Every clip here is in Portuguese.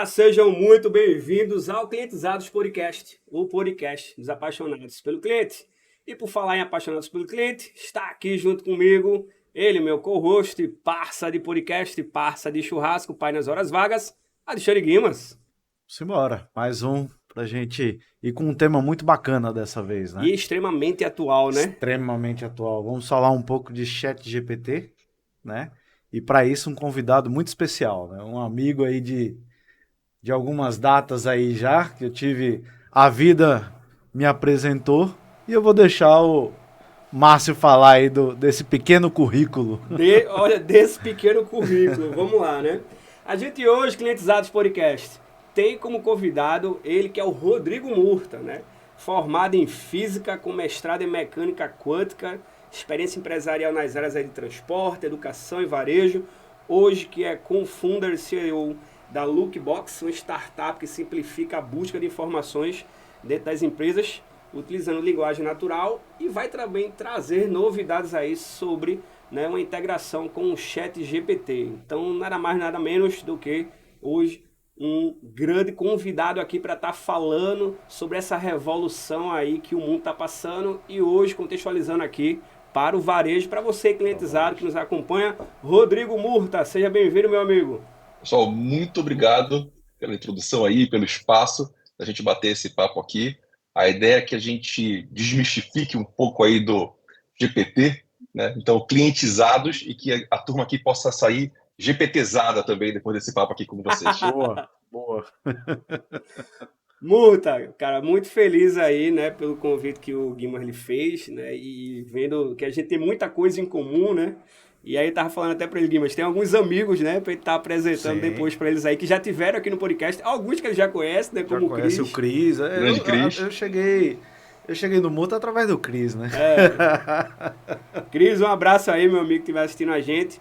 Olá, sejam muito bem-vindos ao Clientizados Podcast, o podcast dos apaixonados pelo cliente. E por falar em apaixonados pelo cliente, está aqui junto comigo ele, meu co-host, parça de podcast, parça de churrasco, pai nas horas vagas, Alexandre Guimas. Simbora, mais um pra gente ir com um tema muito bacana dessa vez, E né? extremamente atual, né? Extremamente atual. Vamos falar um pouco de chat GPT, né? E para isso um convidado muito especial, né? Um amigo aí de algumas datas aí já, que eu tive, a vida me apresentou, e eu vou deixar o Márcio falar aí desse pequeno currículo. Olha, desse pequeno currículo, vamos lá, né? A gente hoje, Clientizados Podcast, tem como convidado ele que é o Rodrigo Murta, né? Formado em Física, com mestrado em Mecânica Quântica, experiência empresarial nas áreas aí de transporte, educação e varejo. Hoje que é co-founder e CEO da Lookbox, uma startup que simplifica a busca de informações dentro das empresas, utilizando linguagem natural, e vai também trazer novidades aí sobre, né, uma integração com o chat GPT. Então, nada mais, nada menos do que hoje um grande convidado aqui para estar falando sobre essa revolução aí que o mundo está passando, e hoje contextualizando aqui para o varejo, para você clientizado que nos acompanha, Rodrigo Murta, seja bem-vindo, meu amigo. Pessoal, muito obrigado pela introdução aí, pelo espaço, da gente bater esse papo aqui. A ideia é que a gente desmistifique um pouco aí do GPT, né? Então, clientizados, e que a turma aqui possa sair GPTzada também depois desse papo aqui com vocês. Boa, boa. Murta, cara, muito feliz aí, né, pelo convite que o Guimarães lhe fez, né, e vendo que a gente tem muita coisa em comum, né, e aí tava falando até para ele, Guimarães, tem alguns amigos, né, para ele estar apresentando Sim, depois para eles aí, que já tiveram aqui no podcast, alguns que ele já conhece, né, já como o conhece o Cris. Cris. Grande Cris. Eu cheguei no Muto através do Cris, né? Cris, um abraço aí, meu amigo que estiver assistindo a gente.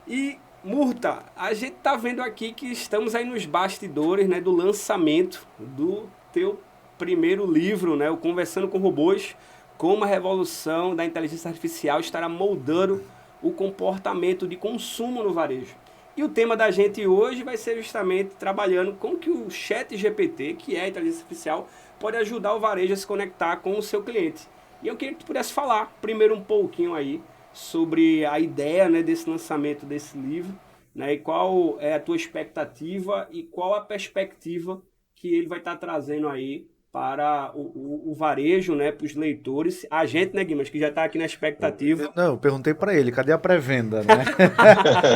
E, Murta, a gente tá vendo aqui que estamos aí nos bastidores, né, do lançamento do teu primeiro livro, né, o Conversando com Robôs, como a revolução da inteligência artificial estará moldando o comportamento de consumo no varejo. E o tema da gente hoje vai ser justamente trabalhando como que o chat GPT, que é a inteligência artificial, pode ajudar o varejo a se conectar com o seu cliente. E eu queria que tu pudesse falar primeiro um pouquinho aí sobre a ideia, né, desse lançamento desse livro, né, e qual é a tua expectativa e qual a perspectiva que ele vai estar trazendo aí para o varejo, né, para os leitores. A gente, né, Guimas, que já está aqui na expectativa. Não, eu perguntei pra ele, cadê a pré-venda, né?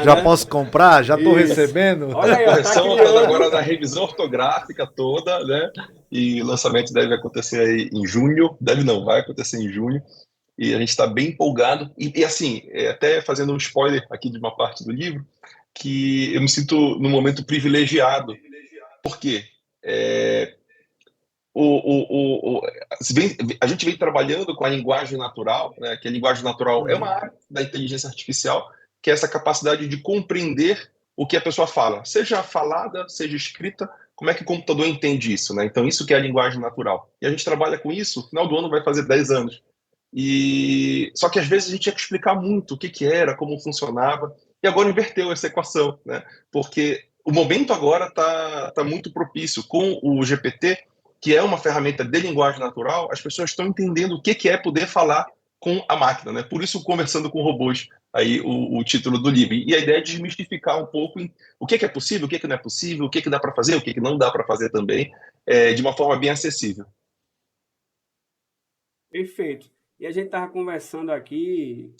Já posso comprar? Já tô Isso. recebendo? Olha A aí, ó, tá correção está agora criando. na revisão ortográfica toda, né? E o lançamento deve acontecer aí em junho. Deve não, vai acontecer em junho. E a gente está bem empolgado. E assim, até fazendo um spoiler aqui de uma parte do livro, que eu me sinto num momento privilegiado. Por quê? É, o, o, o, a gente vem trabalhando com a linguagem natural, né, que a linguagem natural é uma área da inteligência artificial, que é essa capacidade de compreender o que a pessoa fala, seja falada, seja escrita, como é que o computador entende isso, né? Então, isso que é a linguagem natural. E a gente trabalha com isso, no final do ano vai fazer 10 anos. E só que às vezes a gente tinha que explicar muito o que que era, como funcionava, e agora inverteu essa equação, né? Porque o momento agora está muito propício com o GPT, que é uma ferramenta de linguagem natural. As pessoas estão entendendo o que que é poder falar com a máquina, né? Por isso, conversando com robôs, aí o título do livro. E a ideia é desmistificar um pouco o que é possível, o que não é possível, o que dá para fazer, o que não dá para fazer também, de uma forma bem acessível. Perfeito. E a gente estava conversando aqui,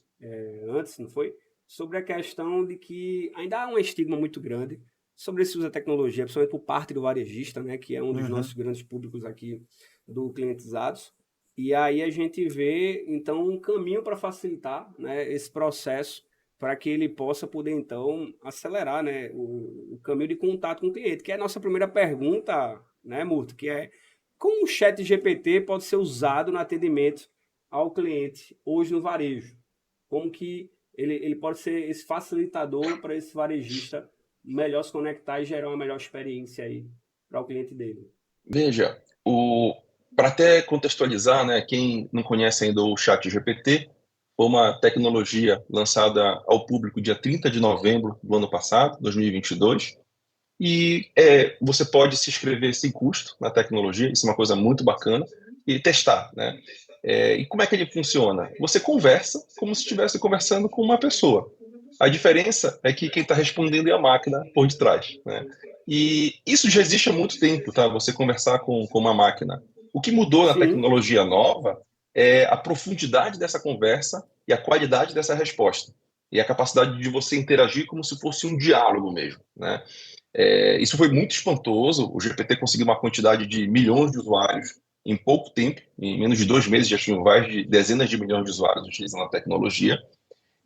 antes, não foi? Sobre a questão de que ainda há um estigma muito grande sobre esse uso da tecnologia, principalmente por parte do varejista, né, que é um dos nossos Uhum. grandes públicos aqui do Clientizados. E aí a gente vê, então, um caminho para facilitar, né, esse processo para que ele possa poder, então, acelerar, né, o caminho de contato com o cliente, que é a nossa primeira pergunta, né, Murto, que é como o chat GPT pode ser usado no atendimento ao cliente hoje no varejo? Como que ele pode ser esse facilitador para esse varejista melhor se conectar e gerar uma melhor experiência aí para o cliente dele? Veja, para até contextualizar, né, quem não conhece ainda o Chat GPT, foi uma tecnologia lançada ao público dia 30 de novembro do ano passado, 2022, e você pode se inscrever sem custo na tecnologia, isso é uma coisa muito bacana, e testar, né? E como é que ele funciona? Você conversa como se estivesse conversando com uma pessoa. A diferença é que quem está respondendo é a máquina por detrás, né? E isso já existe há muito tempo, tá? Você conversar com uma máquina. O que mudou na Sim. tecnologia nova é a profundidade dessa conversa e a qualidade dessa resposta. E a capacidade de você interagir como se fosse um diálogo mesmo, né? Isso foi muito espantoso. O GPT conseguiu uma quantidade de milhões de usuários em pouco tempo. Em menos de 2 meses já tinham mais de dezenas de milhões de usuários utilizando a tecnologia.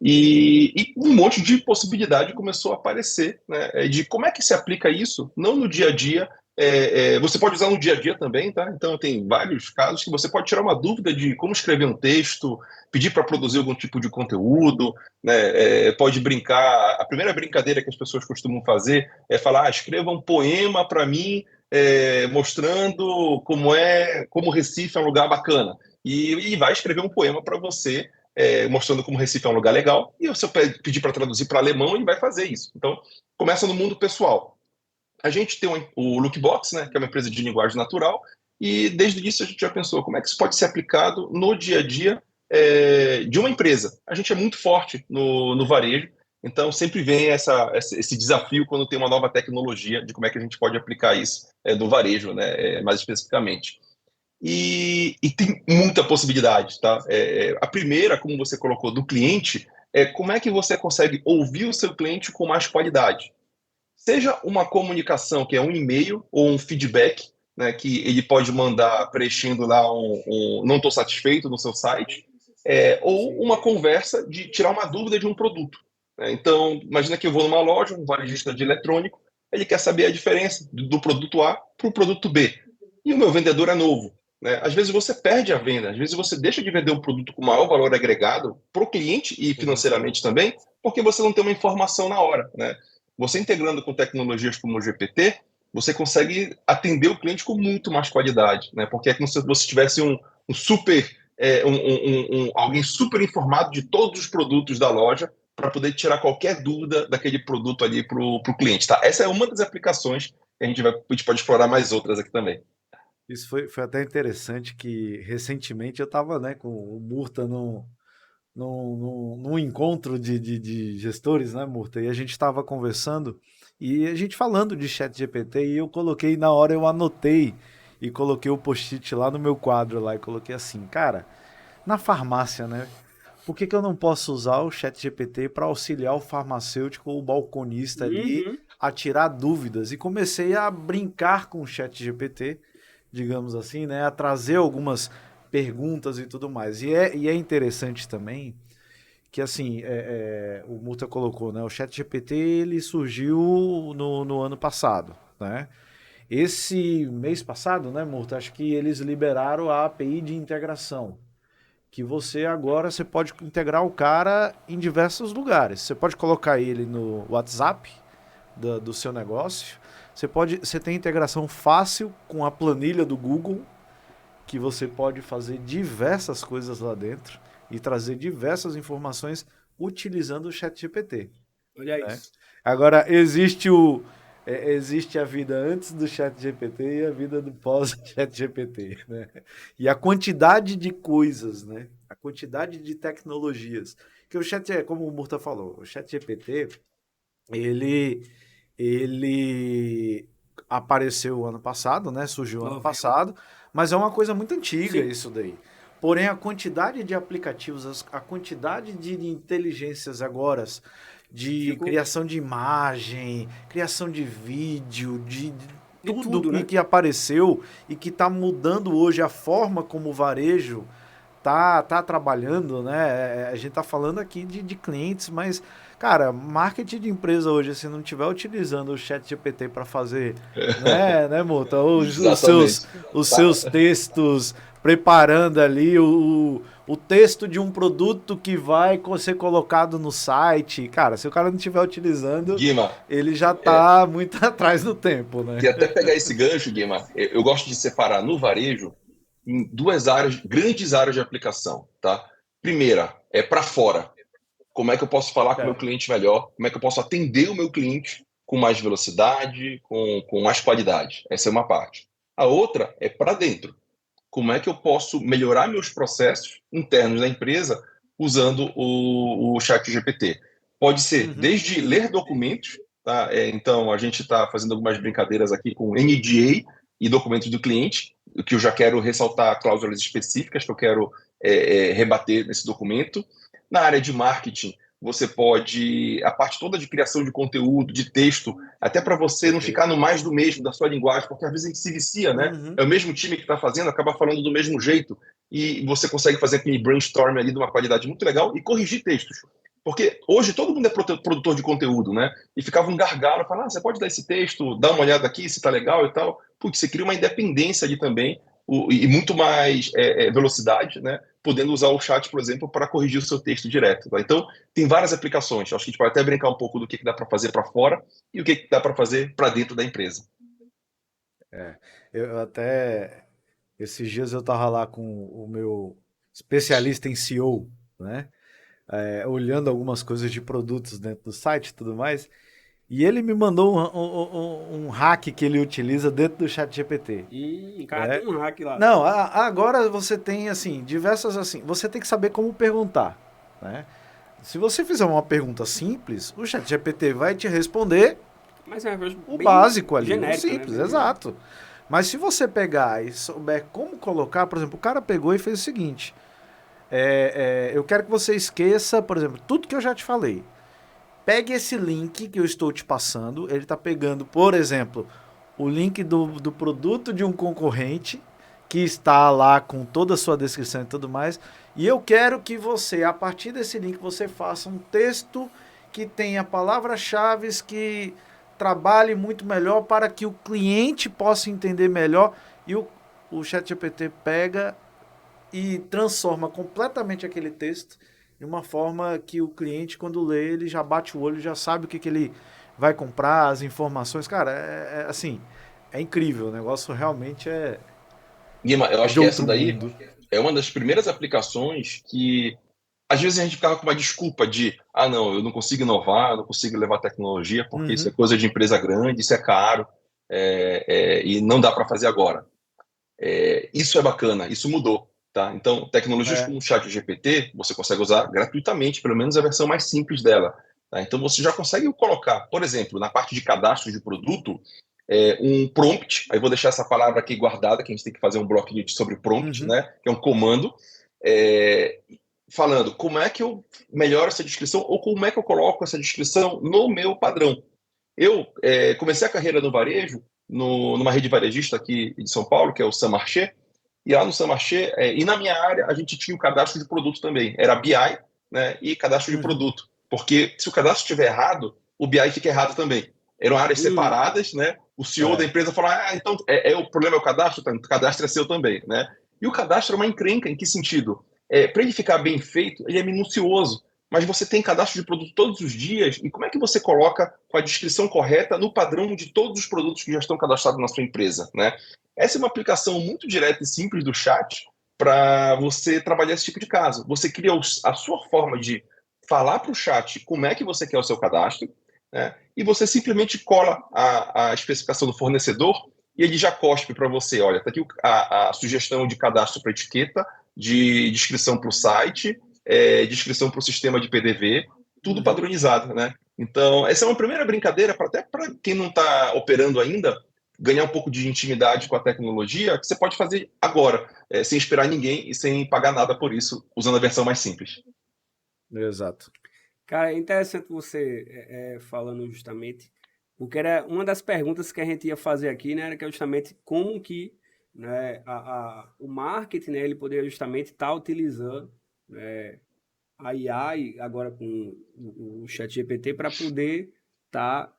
E um monte de possibilidade começou a aparecer, né, de como é que se aplica isso, não no dia a dia. Você pode usar no dia a dia também, tá? Então, tem vários casos que você pode tirar uma dúvida de como escrever um texto, pedir para produzir algum tipo de conteúdo, né? Pode brincar. A primeira brincadeira que as pessoas costumam fazer é falar: escreva um poema para mim, mostrando como Recife é um lugar bacana. E vai escrever um poema para você mostrando como Recife é um lugar legal, e você pedir para traduzir para alemão, ele vai fazer isso. Então, começa no mundo pessoal. A gente tem o Lookbox, né, que é uma empresa de linguagem natural, e desde o início a gente já pensou como é que isso pode ser aplicado no dia a dia de uma empresa. A gente é muito forte no varejo, então sempre vem esse desafio quando tem uma nova tecnologia de como é que a gente pode aplicar isso no varejo, né, mais especificamente. E tem muita possibilidade, tá? A primeira, como você colocou, do cliente, é como é que você consegue ouvir o seu cliente com mais qualidade. Seja uma comunicação, que é um e-mail ou um feedback, né, que ele pode mandar preenchendo lá não estou satisfeito no seu site, ou uma conversa de tirar uma dúvida de um produto, né? Então, imagina que eu vou numa loja, um varejista de eletrônico, ele quer saber a diferença do produto A para o produto B. E o meu vendedor é novo, né? Às vezes você perde a venda, às vezes você deixa de vender um produto com maior valor agregado para o cliente e financeiramente também, porque você não tem uma informação na hora, né? Você integrando com tecnologias como o GPT, você consegue atender o cliente com muito mais qualidade, né? Porque é como se você tivesse alguém super informado de todos os produtos da loja para poder tirar qualquer dúvida daquele produto ali para o cliente, tá? Essa é uma das aplicações que a gente pode explorar mais outras aqui também. Isso foi até interessante que recentemente eu estava, né, com o Murta num encontro de gestores, né, Murta? E a gente estava conversando e a gente falando de chat GPT e eu coloquei, na hora eu anotei e coloquei o post-it lá no meu quadro lá e coloquei assim, cara, na farmácia, né? Por que que eu não posso usar o chat GPT para auxiliar o farmacêutico ou o balconista ali Uhum. a tirar dúvidas? E comecei a brincar com o chat GPT, digamos assim, né? A trazer algumas perguntas e tudo mais. E é interessante também que, assim, o Murta colocou, né? O chat GPT, ele surgiu no ano passado, né? Esse mês passado, né, Murta? Acho que eles liberaram a API de integração que você agora você pode integrar o cara em diversos lugares. Você pode colocar ele no WhatsApp do seu negócio. Você tem integração fácil com a planilha do Google, que você pode fazer diversas coisas lá dentro e trazer diversas informações utilizando o ChatGPT, Olha né? isso. Agora, existe a vida antes do chat GPT e a vida do pós-chat GPT, né? E a quantidade de coisas, né? A quantidade de tecnologias. Que o chat, como o Murta falou, o chat GPT, ele, ele apareceu ano passado, né? Surgiu ano Novembro. passado, mas é uma coisa muito antiga Sim. isso daí. Porém, a quantidade de aplicativos, a quantidade de inteligências agora, de Ficou criação de imagem, criação de vídeo, de de tudo tudo, e né? que apareceu e que está mudando hoje a forma como o varejo tá trabalhando, né? A gente tá falando aqui de clientes, mas, cara, marketing de empresa hoje, se não tiver utilizando o chat GPT para fazer, né, Mouta, Exatamente. os Tá. seus textos, preparando ali o texto de um produto que vai ser colocado no site, cara, se o cara não estiver utilizando, Guima, ele já é, tá muito atrás do tempo, né? e até pegar esse gancho, Guima, eu gosto de separar no varejo em duas áreas, grandes áreas de aplicação, tá? Primeira, é para fora. Como é que eu posso falar com o meu É. cliente melhor? Como é que eu posso atender o meu cliente com mais velocidade, com mais qualidade. Essa é uma parte. A outra é para dentro. Como é que eu posso melhorar meus processos internos da empresa usando o ChatGPT? Pode ser desde ler documentos, tá? Então, a gente está fazendo algumas brincadeiras aqui com NDA e documentos do cliente, que eu já quero ressaltar cláusulas específicas que eu quero rebater nesse documento. Na área de marketing, você pode, a parte toda de criação de conteúdo, de texto, até para você não ficar no mais do mesmo da sua linguagem, porque às vezes a gente se vicia, né? É o mesmo time que está fazendo, acaba falando do mesmo jeito, e você consegue fazer aquele brainstorm ali de uma qualidade muito legal e corrigir textos. Porque hoje todo mundo é produtor de conteúdo, né? E ficava um gargalo, falar, você pode dar esse texto, dar uma olhada aqui, se tá legal e tal. Putz, você cria uma independência ali também, e muito mais velocidade, né? Podendo usar o chat, por exemplo, para corrigir o seu texto direto. Tá? Então, tem várias aplicações. Acho que a gente pode até brincar um pouco do que dá para fazer para fora e o que dá para fazer para dentro da empresa. Eu até, esses dias eu tava lá com o meu especialista em SEO, né? Olhando algumas coisas de produtos dentro do site e tudo mais, e ele me mandou um hack que ele utiliza dentro do ChatGPT. Cara, tem um hack lá. Não, agora você tem, assim, diversas, assim, você tem que saber como perguntar, né? Se você fizer uma pergunta simples, o ChatGPT vai te responder Mas é o básico ali, o genérico, simples, né? exato. Mas se você pegar e souber como colocar, por exemplo, o cara pegou e fez o seguinte, eu quero que você esqueça, por exemplo, tudo que eu já te falei. Pegue esse link que eu estou te passando, ele está pegando, por exemplo, o link do produto de um concorrente, que está lá com toda a sua descrição e tudo mais, e eu quero que você, a partir desse link, você faça um texto que tenha palavras-chave que trabalhe muito melhor para que o cliente possa entender melhor, e o ChatGPT pega e transforma completamente aquele texto de uma forma que o cliente, quando lê, ele já bate o olho, já sabe o que ele vai comprar, as informações. Cara, assim, é incrível. O negócio realmente Guima, eu acho de que essa outro daí mundo. é uma das primeiras aplicações que às vezes a gente ficava com uma desculpa de não, eu não consigo inovar, eu não consigo levar tecnologia porque isso é coisa de empresa grande, isso é caro e não dá para fazer agora. Isso é bacana, isso mudou. Tá? Então, tecnologias como o ChatGPT, você consegue usar gratuitamente, pelo menos a versão mais simples dela. Tá? Então, você já consegue colocar, por exemplo, na parte de cadastro de produto, um prompt. Aí vou deixar essa palavra aqui guardada, que a gente tem que fazer um bloquinho sobre prompt, né? Que é um comando, falando como é que eu melhoro essa descrição ou como é que eu coloco essa descrição no meu padrão. Eu comecei a carreira no varejo, numa rede varejista aqui de São Paulo, que é o Samarché, e lá no Samarché, e na minha área, a gente tinha o cadastro de produto também. Era BI, né, e cadastro de produto. Porque se o cadastro estiver errado, o BI fica errado também. Eram áreas separadas, né? O CEO da empresa falou, então o problema é o cadastro? Então, o cadastro é seu também, né? E o cadastro é uma encrenca, em que sentido? Para ele ficar bem feito, ele é minucioso. Mas você tem cadastro de produto todos os dias, e como é que você coloca com a descrição correta no padrão de todos os produtos que já estão cadastrados na sua empresa, né? Essa é uma aplicação muito direta e simples do chat para você trabalhar esse tipo de caso. Você cria a sua forma de falar para o chat como é que você quer o seu cadastro, né? E você simplesmente cola a especificação do fornecedor e ele já cospe para você. Olha, está aqui a sugestão de cadastro para etiqueta, de descrição para o site, descrição para o sistema de PDV, tudo padronizado, né? Então, essa é uma primeira brincadeira, até para quem não está operando ainda, ganhar um pouco de intimidade com a tecnologia, que você pode fazer agora, sem esperar ninguém e sem pagar nada por isso, usando a versão mais simples. Exato. Cara, é interessante você falando justamente, porque era uma das perguntas que a gente ia fazer aqui, né, era que justamente como que, né, o marketing, né, ele poderia justamente estar utilizando, né, a IA agora com o ChatGPT para poder estar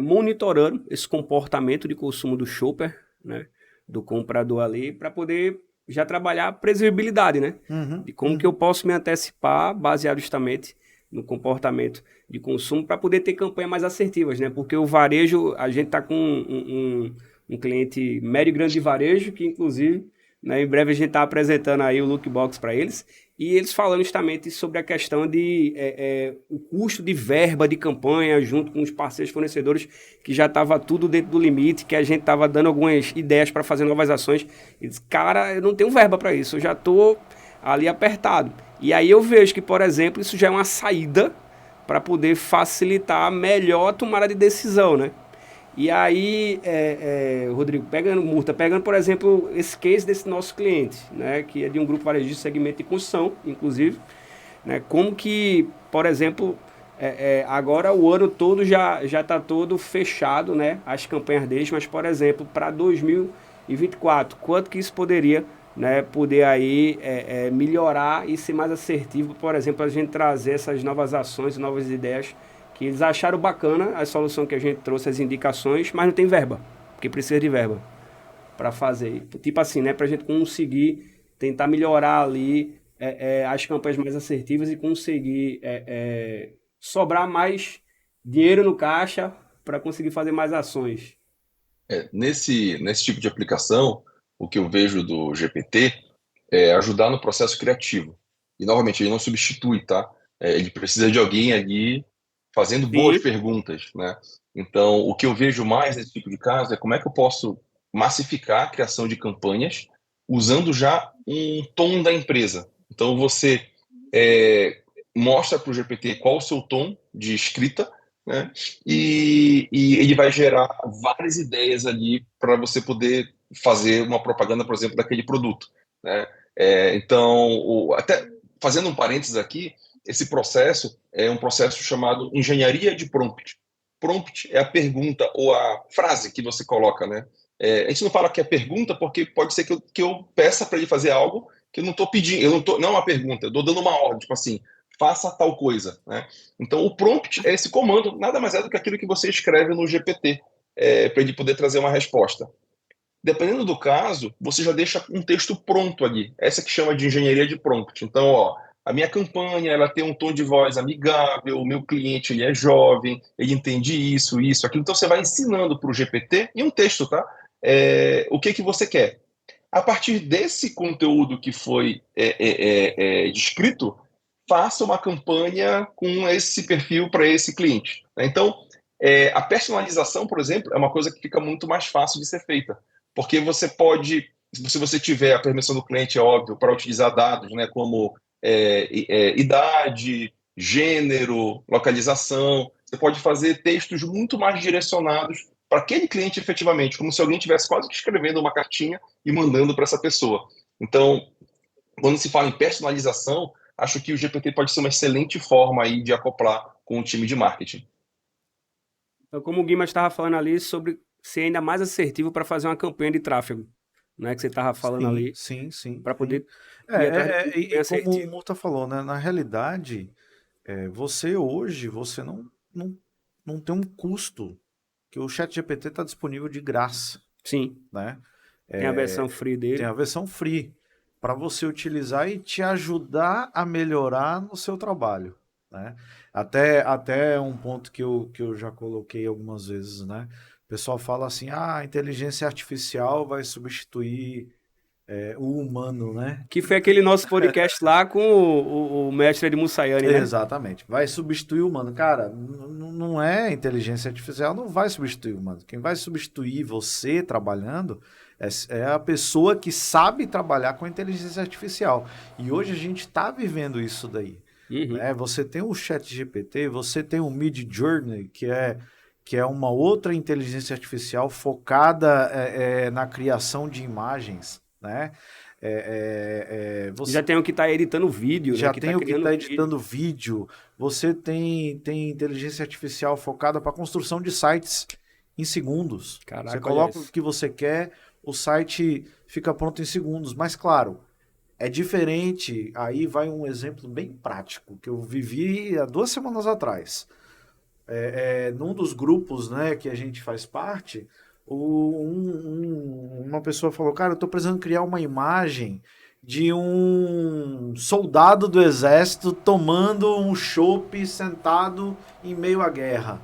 monitorando esse comportamento de consumo do shopper, né, do comprador ali, para poder já trabalhar a previsibilidade, né, de como que eu posso me antecipar baseado justamente no comportamento de consumo para poder ter campanhas mais assertivas, né, porque o varejo, a gente está com um cliente médio e grande de varejo que inclusive né? Em breve a gente está apresentando aí o Lookbox para eles. E eles falando justamente sobre a questão de o custo de verba de campanha junto com os parceiros fornecedores, que já estava tudo dentro do limite, que a gente estava dando algumas ideias para fazer novas ações. E disse, cara, eu não tenho verba para isso, eu já estou ali apertado. E aí eu vejo que, por exemplo, isso já é uma saída para poder facilitar melhor a tomada de decisão, né? E aí, Rodrigo, pegando, por exemplo, esse case desse nosso cliente, né, que é de um grupo varejista de segmento de construção, inclusive, né, como que, por exemplo, agora o ano todo já está todo fechado, né, as campanhas deles, mas, por exemplo, para 2024, quanto que isso poderia, né, poder aí melhorar e ser mais assertivo, por exemplo, a gente trazer essas novas ações, novas ideias que eles acharam bacana a solução que a gente trouxe, as indicações, mas não tem verba, porque precisa de verba para fazer. Tipo assim, né, para a gente conseguir tentar melhorar ali as campanhas mais assertivas e conseguir sobrar mais dinheiro no caixa para conseguir fazer mais ações. Nesse tipo de aplicação, o que eu vejo do GPT é ajudar no processo criativo. E, novamente, ele não substitui, tá? Ele precisa de alguém ali fazendo boas Sim, perguntas, né? Então, o que eu vejo mais nesse tipo de caso é como é que eu posso massificar a criação de campanhas usando já um tom da empresa. Então, você é, mostra para o GPT qual o seu tom de escrita, né? E ele vai gerar várias ideias ali para você poder fazer uma propaganda, por exemplo, daquele produto, né? Então, até fazendo um parênteses aqui, esse processo é um processo chamado engenharia de prompt. Prompt é a pergunta ou a frase que você coloca, né? A gente não fala que é pergunta porque pode ser que eu peça para ele fazer algo que eu não estou pedindo, não é uma pergunta, eu estou dando uma ordem, tipo assim, faça tal coisa, né? Então, o prompt é esse comando, nada mais é do que aquilo que você escreve no GPT, para ele poder trazer uma resposta. Dependendo do caso, você já deixa um texto pronto ali. Essa que chama de engenharia de prompt. Então, ó, a minha campanha, ela tem um tom de voz amigável, o meu cliente, ele é jovem, ele entende isso, aquilo. Então, você vai ensinando para o GPT, e um texto, tá? O que que você quer. A partir desse conteúdo que foi descrito, faça uma campanha com esse perfil para esse cliente, né? Então, a personalização, por exemplo, é uma coisa que fica muito mais fácil de ser feita, porque você pode, se você tiver a permissão do cliente, é óbvio, para utilizar dados, né, como idade, gênero, localização, você pode fazer textos muito mais direcionados para aquele cliente efetivamente, como se alguém tivesse quase que escrevendo uma cartinha e mandando para essa pessoa. Então, quando se fala em personalização, acho que o GPT pode ser uma excelente forma aí de acoplar com o time de marketing. então, como o Guima estava falando ali sobre ser ainda mais assertivo para fazer uma campanha de tráfego, né, que você estava falando Sim, ali, sim, sim, para sim. poder ir atrás do público E bem como o assertivo. Murta falou, né? Na realidade, você hoje, você não tem um custo, que o ChatGPT está disponível de graça, Sim, né? tem a versão free Tem a dele. versão free para você utilizar e te ajudar a melhorar no seu trabalho, né? Até um ponto que eu já coloquei algumas vezes, né? O pessoal fala assim, a inteligência artificial vai substituir o humano, né? Que foi aquele nosso podcast lá com o mestre de Mussayane, né? Exatamente. Vai substituir o humano. Cara, não é inteligência artificial, não vai substituir o humano. Quem vai substituir você trabalhando é a pessoa que sabe trabalhar com inteligência artificial. E hoje a gente está vivendo isso daí. Uhum. Né? Você tem o ChatGPT, você tem o Midjourney, que é uma outra inteligência artificial focada na criação de imagens, né? Já Você tem o que tá editando vídeo, né? já Que tá tem o que criando está vídeo. editando vídeo, você tem inteligência artificial focada para construção de sites em segundos. Você Caraca, olha coloca o isso. que você quer, o site fica pronto em segundos. Mas claro, é diferente. Aí vai um exemplo bem prático que eu vivi há 2 semanas atrás. Num dos grupos, né, que a gente faz parte, uma pessoa falou, cara, eu estou precisando criar uma imagem de um soldado do exército tomando um chopp sentado em meio à guerra.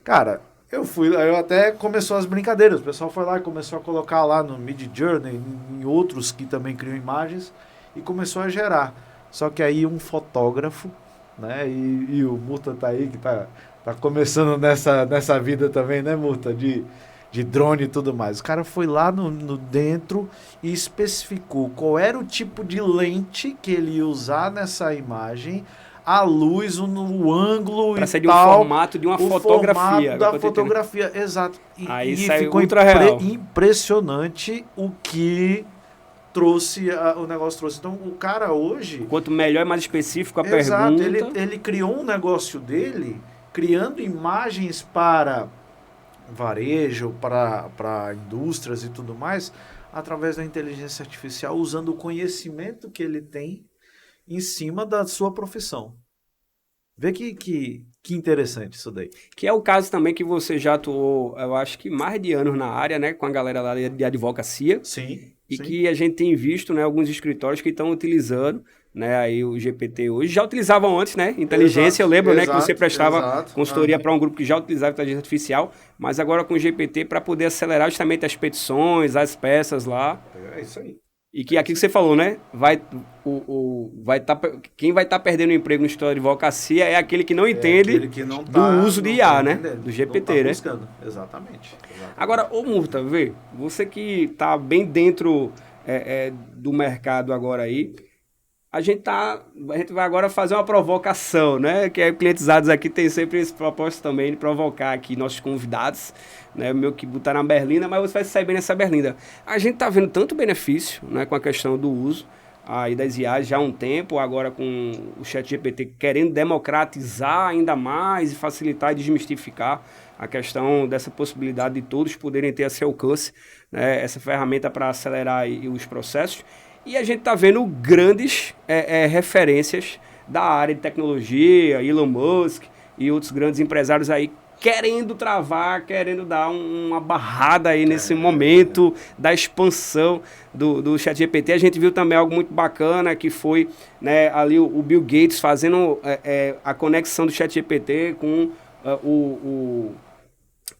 Cara, eu até começou as brincadeiras. O pessoal foi lá e começou a colocar lá no Midjourney, em outros que também criam imagens, e começou a gerar. Só que aí um fotógrafo, né? E o Murta tá aí, que tá começando nessa vida também, né, Murta? De drone e tudo mais. O cara foi lá no dentro e especificou qual era o tipo de lente que ele ia usar nessa imagem, a luz, no ângulo Pra e ser de um tal. formato de uma fotografia. Formato da fotografia, exato. Aí E saiu ficou ultra real. impressionante o que o negócio trouxe. Então, o cara hoje... Quanto melhor e mais específico a Exato, pergunta... ele criou um negócio dele, criando imagens para varejo, para indústrias e tudo mais, através da inteligência artificial, usando o conhecimento que ele tem em cima da sua profissão. Vê que interessante isso daí. Que é o caso também que você já atuou, eu acho que mais de anos na área, né? Com a galera lá de advocacia. Sim. E que a gente tem visto, né? Alguns escritórios que estão utilizando, né? Aí o GPT hoje. Já utilizavam antes, né? Inteligência, eu lembro, né? Que você prestava consultoria para um grupo que já utilizava inteligência artificial. Mas agora com o GPT para poder acelerar justamente as petições, as peças lá. É isso aí. E que aqui que você falou, né? Quem vai estar perdendo o emprego no escritório de advocacia é aquele que não entende aquele que não do uso de IA, né? Do GPT, né? Exatamente. Agora, ô Murta, vê, você que está bem dentro do mercado agora aí, a gente vai agora fazer uma provocação, né? Que clientizados aqui tem sempre esse propósito também de provocar aqui nossos convidados, né? Meu que botar na berlinda, mas você vai sair bem nessa berlinda. A gente tá vendo tanto benefício, né? Com a questão do uso aí das IAs já há um tempo, agora com o ChatGPT querendo democratizar ainda mais e facilitar e desmistificar a questão dessa possibilidade de todos poderem ter a seu alcance, né? Essa ferramenta para acelerar aí os processos. E a gente está vendo grandes referências da área de tecnologia, Elon Musk e outros grandes empresários aí querendo travar, querendo dar uma barrada aí nesse momento da expansão do ChatGPT. A gente viu também algo muito bacana, que foi, né, ali o Bill Gates fazendo a conexão do ChatGPT com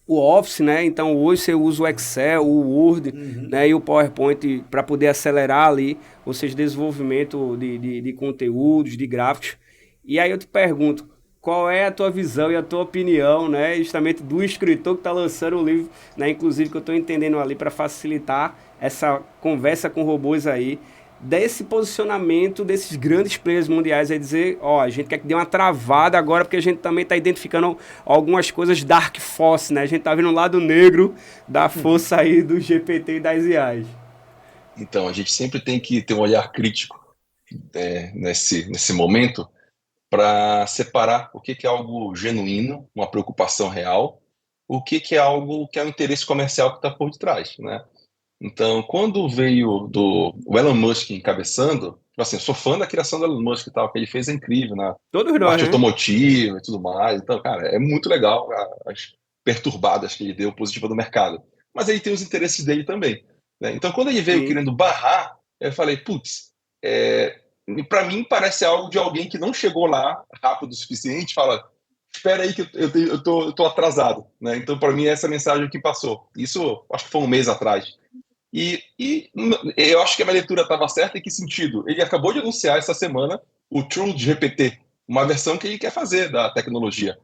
o Office, né? Então hoje você usa o Excel, o Word, né? E o PowerPoint para poder acelerar ali, ou seja, desenvolvimento de conteúdos, de gráficos. E aí eu te pergunto, qual é a tua visão e a tua opinião, né? Justamente do escritor que está lançando o livro, né? Inclusive que eu estou entendendo ali para facilitar essa conversa com robôs aí, desse posicionamento desses grandes players mundiais, é dizer, a gente quer que dê uma travada agora, porque a gente também está identificando algumas coisas Dark Force, né? A gente está vendo o lado negro da força aí do GPT e das IAs. Então, a gente sempre tem que ter um olhar crítico nesse momento para separar o que é algo genuíno, uma preocupação real, o que é algo que é um interesse comercial que está por detrás, né? Então, quando veio o Elon Musk encabeçando, assim, eu sou fã da criação do Elon Musk e tal, que ele fez é incrível na Todos nós, parte né? automotiva e tudo mais. Então, cara, é muito legal as perturbadas que ele deu positiva do mercado. Mas ele tem os interesses dele também, né? Então, quando ele veio querendo barrar, eu falei, putz, para mim parece algo de alguém que não chegou lá rápido o suficiente, fala, espera aí que eu tô atrasado, né? Então, para mim, essa mensagem que passou. Isso, acho que foi um mês atrás. E eu acho que a minha leitura estava certa. Em que sentido? Ele acabou de anunciar essa semana o True GPT, uma versão que ele quer fazer da tecnologia.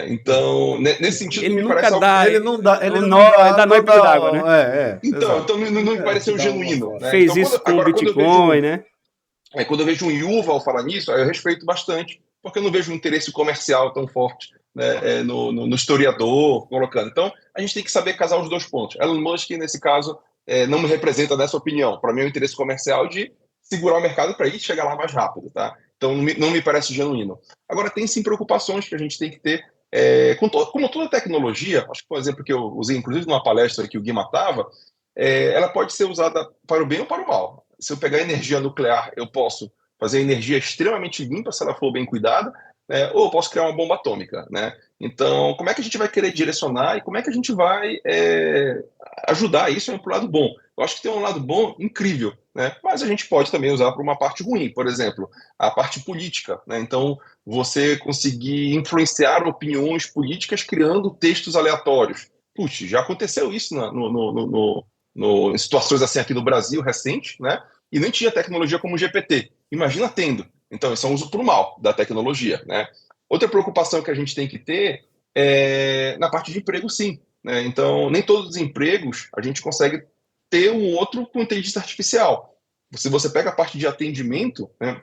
Então, nesse sentido, ele me nunca parece dá, algo... Ele não dá, ele dá nó em bico d'água, né? Então não me pareceu genuíno. Né? Fez então, isso com o Bitcoin, né? Quando eu vejo um Yuval falar nisso, aí eu respeito bastante, porque eu não vejo um interesse comercial tão forte, né, no historiador colocando. Então, a gente tem que saber casar os dois pontos. Elon Musk, nesse caso, não me representa nessa opinião. Para mim, é um interesse comercial de segurar o mercado para ir chegar lá mais rápido. Tá? Então, não me parece genuíno. Agora, tem sim preocupações que a gente tem que ter. Como toda tecnologia, acho que, por exemplo, que eu usei, inclusive, numa palestra que o Gui matava, ela pode ser usada para o bem ou para o mal. Se eu pegar energia nuclear, eu posso fazer energia extremamente limpa, se ela for bem cuidada, ou eu posso criar uma bomba atômica, né? Então, como é que a gente vai querer direcionar e como é que a gente vai ajudar isso para o lado bom? Eu acho que tem um lado bom incrível, né? Mas a gente pode também usar para uma parte ruim, por exemplo, a parte política, né? Então, você conseguir influenciar opiniões políticas criando textos aleatórios. Puxa, já aconteceu isso em situações assim aqui no Brasil recente, né? E nem tinha tecnologia como o GPT. Imagina tendo. Então, isso é um uso para o mal da tecnologia, né? Outra preocupação que a gente tem que ter é na parte de emprego, sim, né? Então, nem todos os empregos a gente consegue ter um outro com inteligência artificial. Se você pega a parte de atendimento, né,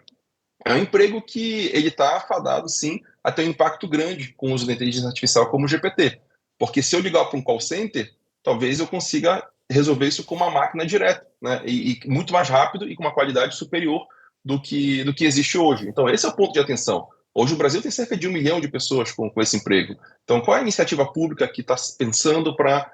é um emprego que ele está afadado, sim, a ter um impacto grande com o uso da inteligência artificial como o GPT. Porque se eu ligar para um call center, talvez eu consiga resolver isso com uma máquina direto, né? E muito mais rápido e com uma qualidade superior do que existe hoje. Então, esse é o ponto de atenção. Hoje o Brasil tem cerca de 1 milhão de pessoas com esse emprego. Então, qual é a iniciativa pública que está pensando para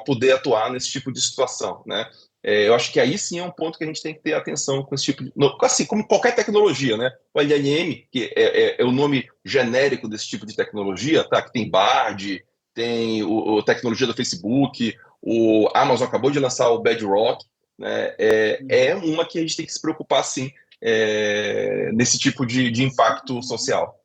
poder atuar nesse tipo de situação, né? Eu acho que aí sim é um ponto que a gente tem que ter atenção com esse tipo de... Assim, como qualquer tecnologia, né? O LLM, que é o nome genérico desse tipo de tecnologia, tá? Que tem Bard, tem a tecnologia do Facebook, o Amazon acabou de lançar o Bedrock, né? É uma que a gente tem que se preocupar, sim, nesse tipo de impacto social.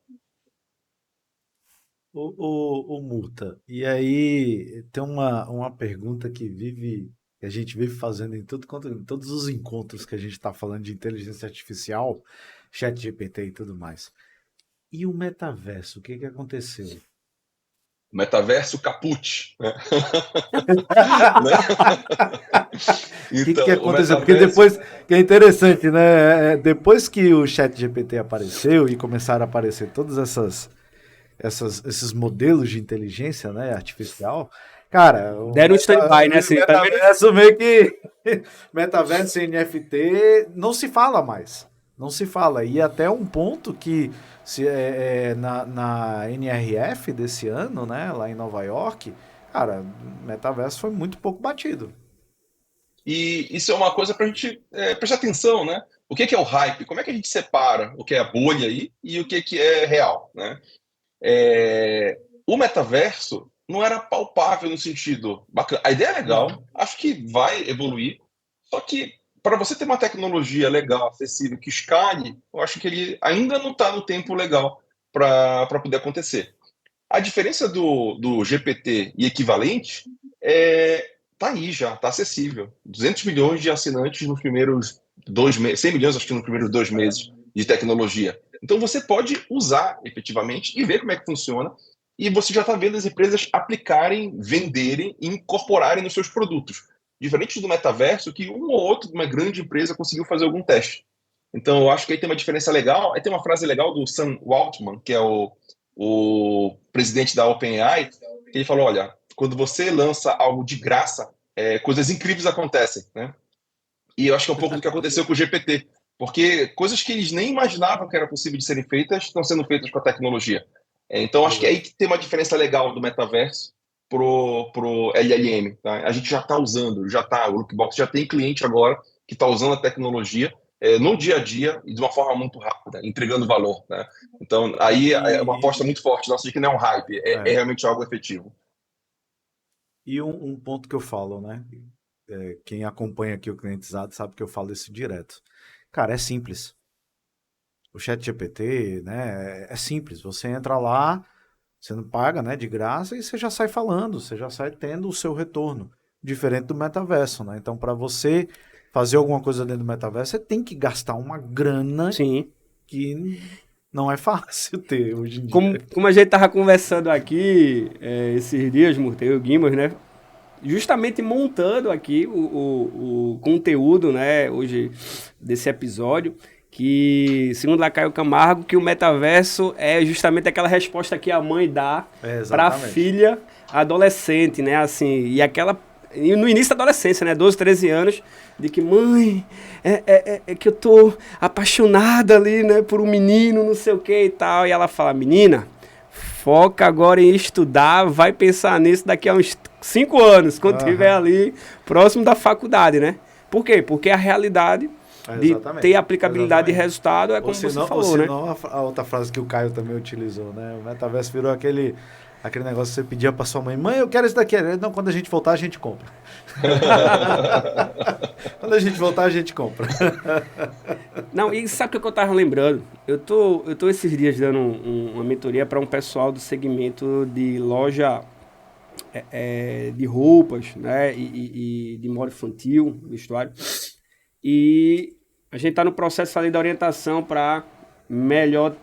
O Murta, e aí tem uma pergunta que a gente vive fazendo em todos os encontros que a gente está falando de inteligência artificial, chat GPT e tudo mais. E o metaverso, o que aconteceu? Metaverso caput, né? O que Então, o aconteceu? Porque metaverso... depois, que é interessante, né? Depois que o chat GPT apareceu e começaram a aparecer todas esses modelos de inteligência, né, artificial, cara, Deram um stand-by, né? o Assim, tá vendo? metaverso meio que metaverso e NFT não se fala mais. Não se fala. E até um ponto que na NRF desse ano, né, lá em Nova York, cara, metaverso foi muito pouco batido. E isso é uma coisa para a gente prestar atenção, né? O que é o hype? Como é que a gente separa o que é a bolha aí e o que é real, né? O metaverso não era palpável no sentido bacana. A ideia é legal, acho que vai evoluir, só que para você ter uma tecnologia legal, acessível, que escale, eu acho que ele ainda não está no tempo legal para poder acontecer. A diferença do GPT e equivalente tá aí já, tá acessível. 200 milhões de assinantes nos primeiros 2 meses, 100 milhões acho que nos primeiros 2 meses de tecnologia. Então você pode usar efetivamente e ver como é que funciona. E você já está vendo as empresas aplicarem, venderem e incorporarem nos seus produtos. Diferente do metaverso, que um ou outro, uma grande empresa conseguiu fazer algum teste. Então eu acho que aí tem uma diferença legal. Aí tem uma frase legal do Sam Altman, que é o presidente da OpenAI, que ele falou, olha, quando você lança algo de graça, coisas incríveis acontecem, né? E eu acho que é um pouco do que aconteceu com o GPT, porque coisas que eles nem imaginavam que era possível de serem feitas, estão sendo feitas com a tecnologia. Então, acho que é aí que tem uma diferença legal do metaverso pro LLM. Tá? A gente já está usando, o Lookbox já tem cliente agora que está usando a tecnologia no dia a dia e de uma forma muito rápida, entregando valor. Né? Então, aí é uma aposta muito forte. Nossa, que não é um hype, é realmente algo efetivo. E um ponto que eu falo, né? Quem acompanha aqui o Clientizado sabe que eu falo isso direto. Cara, é simples. O chat GPT, né? É simples. Você entra lá, você não paga, né? De graça e você já sai falando, você já sai tendo o seu retorno. Diferente do metaverso, né? Então, para você fazer alguma coisa dentro do metaverso, você tem que gastar uma grana Sim. que não é fácil ter hoje em Como, dia. como a gente tava conversando aqui esses dias, Murtei e o Guimas, né? Justamente montando aqui o conteúdo, né, hoje desse episódio, que, segundo Lacaio Camargo, que o metaverso é justamente aquela resposta que a mãe dá para a filha adolescente, né, assim, e no início da adolescência, né, 12, 13 anos, de que, mãe, é que eu tô apaixonada ali, né, por um menino, não sei o que e tal, e ela fala, menina, foca agora em estudar, vai pensar nisso daqui a uns 5 anos, quando estiver ali próximo da faculdade, né? Por quê? Porque a realidade de ter aplicabilidade de resultado é como você falou, né? A outra frase que o Caio também utilizou, né? O metaverso virou Aquele negócio que você pedia pra sua mãe, mãe, eu quero isso daqui. Não, quando a gente voltar, a gente compra. Quando a gente voltar, a gente compra. Não, e sabe o que eu tava lembrando? Eu tô esses dias dando uma mentoria para um pessoal do segmento de loja de roupas, né? E de moda infantil, vestuário. E a gente está no processo ali da orientação para melhor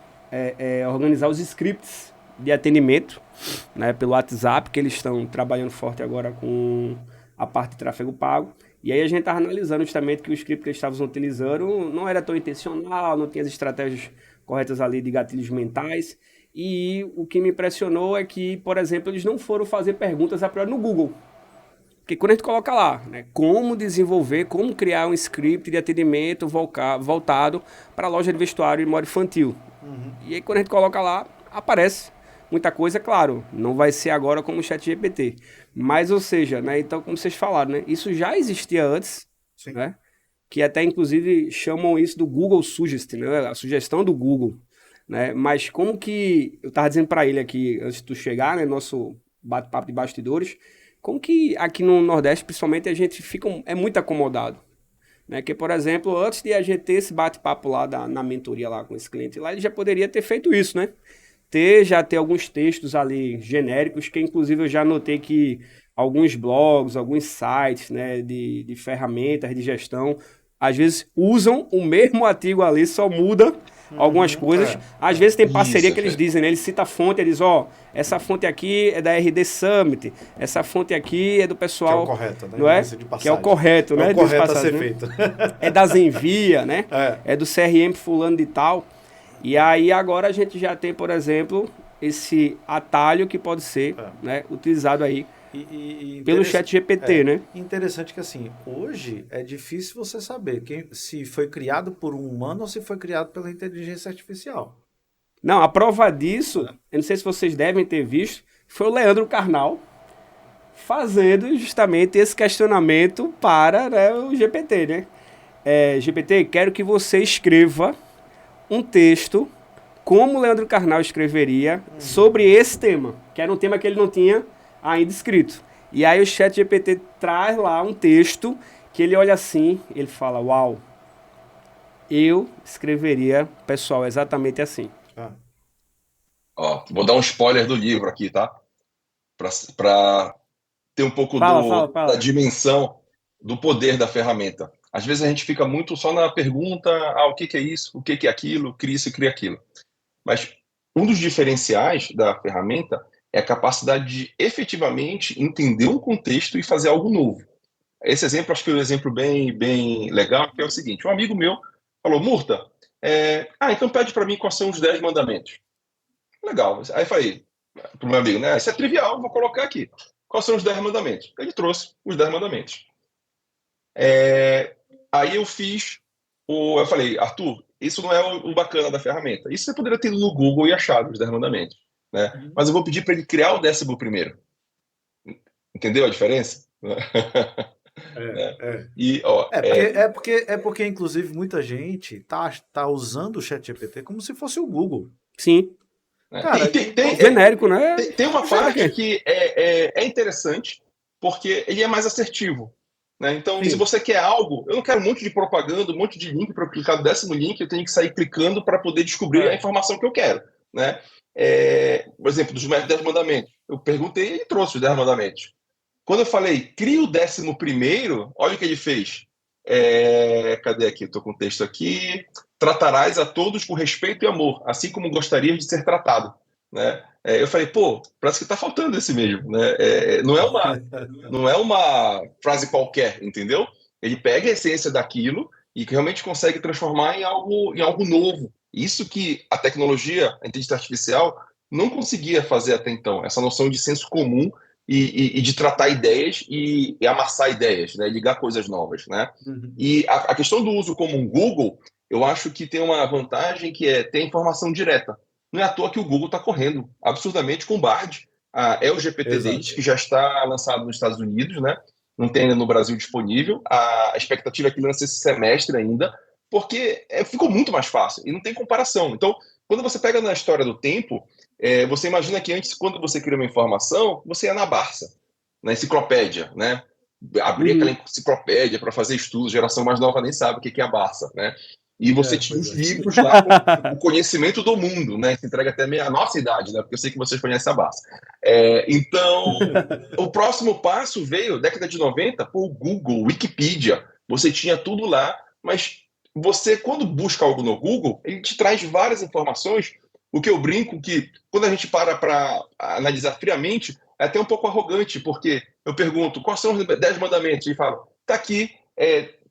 organizar os scripts de atendimento, né, pelo WhatsApp, que eles estão trabalhando forte agora com a parte de tráfego pago. E aí a gente estava analisando justamente que o script que eles estavam utilizando não era tão intencional, não tinha as estratégias corretas ali de gatilhos mentais. E o que me impressionou é que, por exemplo, eles não foram fazer perguntas a priori no Google. Porque quando a gente coloca lá, né, como desenvolver, como criar um script de atendimento voltado para a loja de vestuário e moda infantil. E aí quando a gente coloca lá, aparece muita coisa, claro, não vai ser agora como o ChatGPT. Mas, ou seja, né, então como vocês falaram, né, isso já existia antes, Sim. né, que até inclusive chamam isso do Google Suggest, né, a sugestão do Google. Né, mas como que, eu estava dizendo para ele aqui, antes de tu chegar, né, nosso bate-papo de bastidores, como que aqui no Nordeste, principalmente, a gente fica muito acomodado, né? Que, por exemplo, antes de a gente ter esse bate-papo lá na mentoria lá com esse cliente lá, ele já poderia ter feito isso, né? Já ter alguns textos ali genéricos, que inclusive eu já notei que alguns blogs, alguns sites, né, de ferramentas de gestão, às vezes usam o mesmo artigo ali, só muda algumas coisas. Às vezes tem parceria Isso, que eles dizem, né? Eles citam a fonte, eles, essa fonte aqui é da RD Summit, essa fonte aqui é do Que é o pessoal, correto, né? não é? De Que é o correto, né? É o correto a passagem, ser né? feito. É da Zenvia, né? É. É do CRM fulano de tal. E aí agora a gente já tem, por exemplo, esse atalho que pode ser né, utilizado aí pelo ChatGPT, né? Interessante que assim, hoje é difícil você saber se foi criado por um humano ou se foi criado pela inteligência artificial. Não, a prova disso, eu não sei se vocês devem ter visto, foi o Leandro Carnal fazendo justamente esse questionamento para, né, o GPT, né? GPT, quero que você escreva um texto como o Leandro Carnal escreveria sobre esse tema, que era um tema que ele não tinha ainda escrito. E aí o ChatGPT traz lá um texto que ele olha assim, ele fala, uau, eu escreveria, pessoal, exatamente assim. Ó, vou dar um spoiler do livro aqui, tá? Para ter um pouco da Fala. dimensão do poder da ferramenta. Às vezes a gente fica muito só na pergunta, o que é isso, o que é aquilo, cria isso e cria aquilo. Mas um dos diferenciais da ferramenta é a capacidade de efetivamente entender um contexto e fazer algo novo. Esse exemplo, acho que é um exemplo bem legal, que é o seguinte, um amigo meu falou, Murta, então pede para mim quais são os 10 mandamentos. Legal. Aí falei pro meu amigo, né? Isso é trivial, vou colocar aqui. Quais são os 10 mandamentos? Ele trouxe os 10 mandamentos. Aí eu eu falei, Arthur, isso não é o bacana da ferramenta. Isso você poderia ter ido no Google e achado os 10 mandamentos. Né? Mas eu vou pedir para ele criar o 11º. Entendeu a diferença? Porque, inclusive, muita gente tá usando o ChatGPT como se fosse o Google. Sim. Cara, genérico, né? Tem uma parte que é interessante, porque ele é mais assertivo. Né? Então, se você quer algo, eu não quero um monte de propaganda, um monte de link para eu clicar no 10º link, eu tenho que sair clicando para poder descobrir a informação que eu quero. Né? Por exemplo, dos 10 mandamentos. Eu perguntei e ele trouxe os 10 mandamentos. Quando eu falei, cria o 11º, olha o que ele fez. Cadê aqui? Estou com o texto aqui. Tratarás a todos com respeito e amor, assim como gostarias de ser tratado. Né? Eu falei, parece que está faltando esse mesmo. Né? Não é uma frase qualquer, entendeu? Ele pega a essência daquilo e realmente consegue transformar em algo novo. Isso que a tecnologia, a inteligência artificial, não conseguia fazer até então. Essa noção de senso comum e de tratar ideias e amassar ideias, né? Ligar coisas novas. Né? E a questão do uso como um Google, eu acho que tem uma vantagem que é ter informação direta. Não é à toa que o Google está correndo absurdamente com o Bard. É o GPT deles, que já está lançado nos Estados Unidos, né? Não tem ainda no Brasil disponível. A expectativa é que lance esse semestre ainda, porque ficou muito mais fácil e não tem comparação. Então, quando você pega na história do tempo, Você imagina que antes, quando você queria uma informação, você ia na Barça, na enciclopédia, né? Abria aquela Uhum. enciclopédia para fazer estudos, geração mais nova nem sabe o que é a Barça, né? E você tinha Pois os é. livros lá com o conhecimento do mundo, né? Que entrega até a nossa idade, né? Porque eu sei que vocês conhecem a Barça. Então, o próximo passo veio, década de 90, por Google, Wikipedia. Você tinha tudo lá, mas você, quando busca algo no Google, ele te traz várias informações. O que eu brinco que, quando a gente para analisar friamente, é até um pouco arrogante, porque eu pergunto, quais são os 10 mandamentos? E falo, tá aqui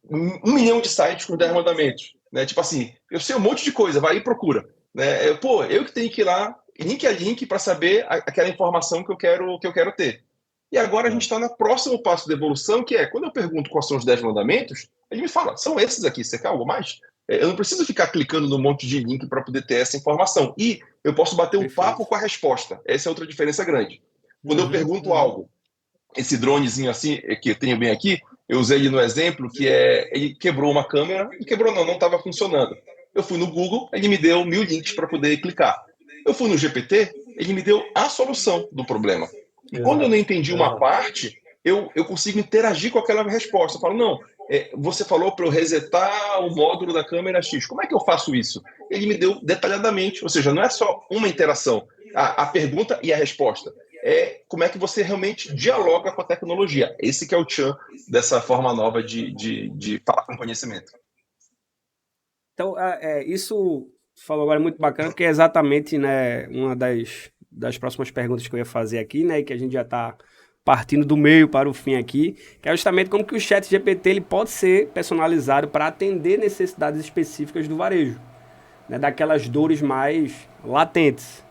1 milhão de sites com 10 mandamentos. Né? Tipo assim, eu sei um monte de coisa, vai e procura. Né? Eu que tenho que ir lá, link a link, para saber aquela informação que eu quero ter. E agora a gente está no próximo passo da evolução, que é, quando eu pergunto quais são os 10 mandamentos, ele me fala, são esses aqui, você quer algo mais? Eu não preciso ficar clicando num monte de link para poder ter essa informação. E eu posso bater um papo Perfeito. com a resposta. Essa é outra diferença grande. Quando eu Uhum, pergunto uhum. algo, esse dronezinho assim, que eu tenho bem aqui, eu usei ele no exemplo, que ele quebrou uma câmera, e quebrou não estava funcionando. Eu fui no Google, ele me deu 1000 links para poder clicar. Eu fui no GPT, ele me deu a solução do problema. E quando eu não Exato, entendi uma exato. parte, eu consigo interagir com aquela resposta. Eu falo, não, você falou para eu resetar o módulo da câmera X. Como é que eu faço isso? Ele me deu detalhadamente, ou seja, não é só uma interação, a pergunta e a resposta. Como é que você realmente dialoga com a tecnologia. Esse que é o tchan dessa forma nova de falar com conhecimento. Então, isso falou agora é muito bacana, porque é exatamente, né, uma das próximas perguntas que eu ia fazer aqui, né, e que a gente já está partindo do meio para o fim aqui, que é justamente como que o chat GPT ele pode ser personalizado para atender necessidades específicas do varejo, né, daquelas dores mais latentes.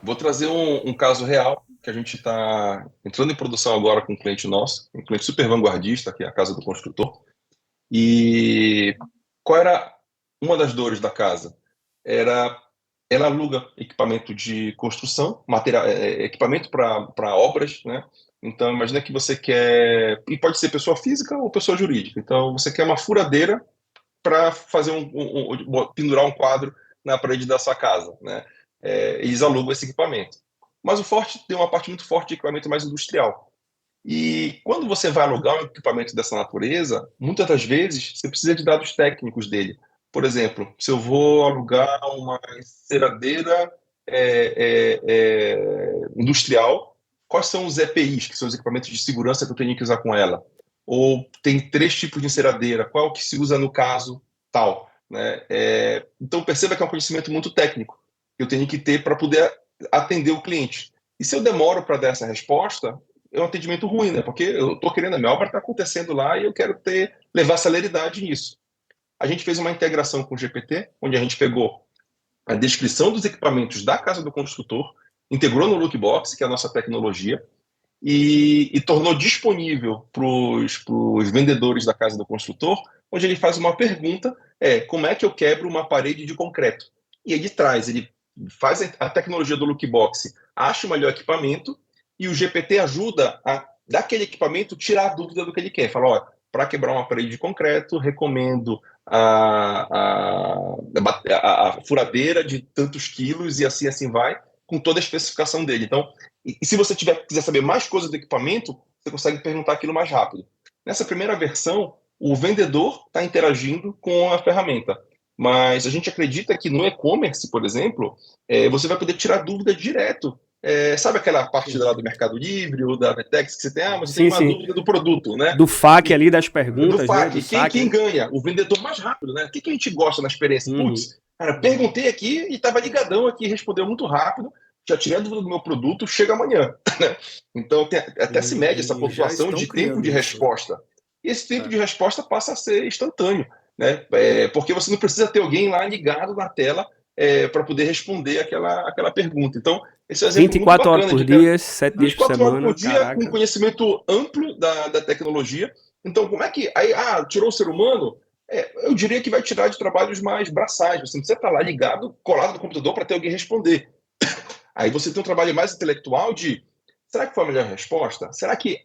Vou trazer um caso real que a gente está entrando em produção agora com um cliente nosso, um cliente super vanguardista, que é a Casa do Construtor. E qual era uma das dores da casa? Era ela aluga equipamento de construção, material, equipamento para obras, né? Então, imagina que você quer, e pode ser pessoa física ou pessoa jurídica. Então, você quer uma furadeira para fazer pendurar um quadro na parede da sua casa, né? Eles alugam esse equipamento. Mas o forte tem uma parte muito forte de equipamento mais industrial. E quando você vai alugar um equipamento dessa natureza, muitas das vezes você precisa de dados técnicos dele. Por exemplo, se eu vou alugar uma enceradeira industrial, quais são os EPIs, que são os equipamentos de segurança que eu tenho que usar com ela? Ou tem 3 tipos de enceradeira, qual é o que se usa no caso tal? Né? Então perceba que é um conhecimento muito técnico que eu tenho que ter para poder atender o cliente. E se eu demoro para dar essa resposta, é um atendimento ruim, né? Porque eu estou querendo, a minha obra está acontecendo lá e eu quero levar celeridade nisso. A gente fez uma integração com o GPT, onde a gente pegou a descrição dos equipamentos da casa do construtor, integrou no Lookbox, que é a nossa tecnologia, e tornou disponível para os vendedores da casa do construtor, onde ele faz uma pergunta, como é que eu quebro uma parede de concreto? E ele faz a tecnologia do Lookbox, acha o melhor equipamento, e o GPT ajuda a, daquele equipamento, tirar a dúvida do que ele quer. Fala, olha, para quebrar uma parede de concreto, recomendo a furadeira de tantos quilos e assim vai, com toda a especificação dele. Então, e se você quiser saber mais coisas do equipamento, você consegue perguntar aquilo mais rápido. Nessa primeira versão, o vendedor está interagindo com a ferramenta. Mas a gente acredita que no e-commerce, por exemplo, você vai poder tirar dúvida direto. Sabe aquela parte lá do Mercado Livre ou da Vetex que você tem? Mas eu tenho Sim, uma sim. dúvida do produto, né? Do FAQ E, ali das do perguntas, né? Do FAQ. Quem, saque, quem né? ganha? O vendedor mais rápido, né? O que a gente gosta na experiência? Uhum. Putz, cara, perguntei aqui e estava ligadão aqui, respondeu muito rápido, já tirei a dúvida do meu produto, chega amanhã. Então, até se mede essa E já pontuação estão de tempo de criando isso, né? resposta. E esse tempo É. de resposta passa a ser instantâneo, né? Porque você não precisa ter alguém lá ligado na tela para poder responder aquela pergunta. Então, esse é um exemplo muito 24 horas bacana por de ter dia, 7 dias por 24 horas por semana, dia com caraca. conhecimento amplo da tecnologia. Então, como é que. Aí, tirou o ser humano? Eu diria que vai tirar de trabalhos mais braçais. Você não precisa estar lá ligado, colado no computador para ter alguém responder. Aí você tem um trabalho mais intelectual de: será que foi a melhor resposta? Será que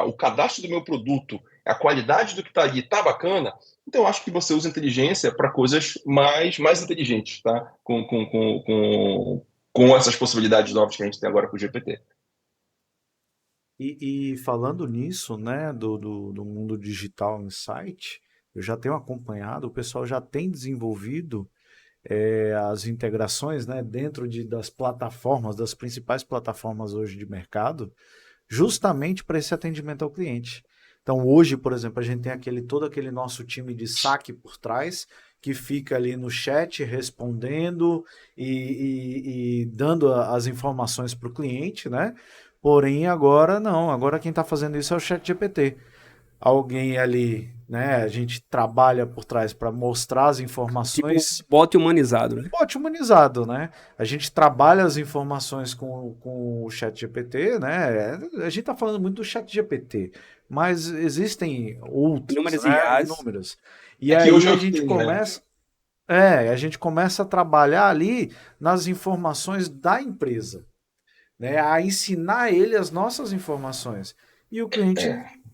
o cadastro do meu produto, a qualidade do que está ali está bacana? Então, eu acho que você usa inteligência para coisas mais inteligentes, tá? Com essas possibilidades novas que a gente tem agora com o GPT. E falando nisso, né, do mundo digital insight, eu já tenho acompanhado, o pessoal já tem desenvolvido as integrações, né, dentro das plataformas, das principais plataformas hoje de mercado, justamente para esse atendimento ao cliente. Então, hoje, por exemplo, a gente tem todo aquele nosso time de saque por trás, que fica ali no chat respondendo e dando as informações para o cliente, né? Porém, agora não. Agora quem está fazendo isso é o chat GPT. Alguém ali, né? A gente trabalha por trás para mostrar as Tipo um informações. bot humanizado, né? Bot humanizado, né? A gente trabalha as informações com o chat GPT, né? A gente está falando muito do chat GPT, mas existem outras, Inúmeras né? IAs. Inúmeras. E É que hoje aí é a o que gente tem, né? começa, a gente começa a trabalhar ali nas informações da empresa, né? A ensinar ele as nossas informações. E o cliente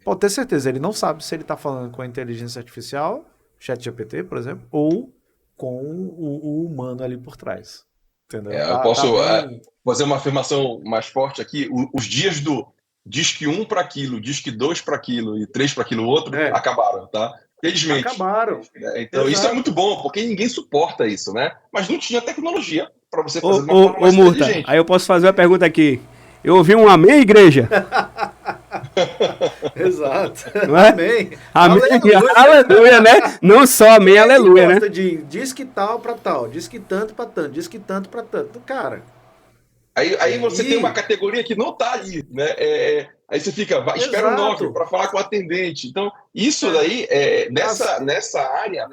pode ter certeza, ele não sabe se ele está falando com a inteligência artificial, chat GPT, por exemplo, ou com o humano ali por trás. Entendeu? Eu Tá posso bem. fazer uma afirmação mais forte aqui. Os dias do disque um para aquilo, disque 2 para aquilo e 3 para aquilo outro É, acabaram, tá? Felizmente. acabaram. Então, isso é muito Exato. bom, porque ninguém suporta isso, né? Mas não tinha tecnologia para você fazer Ô, de uma forma ô, ô, mais Murta, aí inteligente. eu posso fazer uma pergunta aqui. Eu ouvi um amém, igreja? Exato. Não é? Amém. Amém, Aleluia. aleluia, né? Não só amém, Quem é que aleluia, né? gosta de diz que tal para tal, diz que tanto para tanto, diz que tanto para tanto. Cara, Aí você tem uma e categoria que não está ali, né? Aí você fica, espera o 9 exato. para falar com o atendente. Então, isso É, daí, as- nessa área,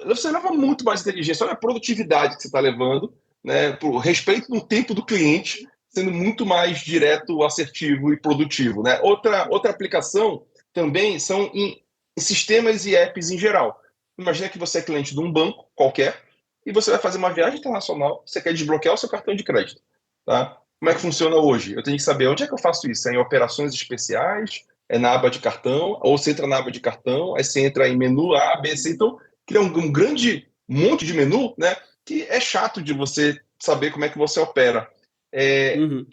você leva muito mais inteligência. Olha a produtividade que você está levando, né? Por respeito no tempo do cliente, sendo muito mais direto, assertivo e produtivo, né? Outra aplicação também são em sistemas e apps em geral. Imagina que você é cliente de um banco qualquer e você vai fazer uma viagem internacional, você quer desbloquear o seu cartão de crédito. Tá? Como é que funciona hoje? Eu tenho que saber onde é que eu faço isso. É em operações especiais, é na aba de cartão, ou você entra na aba de cartão, aí você entra em menu A, B, C. Então, cria um grande monte de menu, né? Que é chato de você saber como é que você opera. É, Uhum.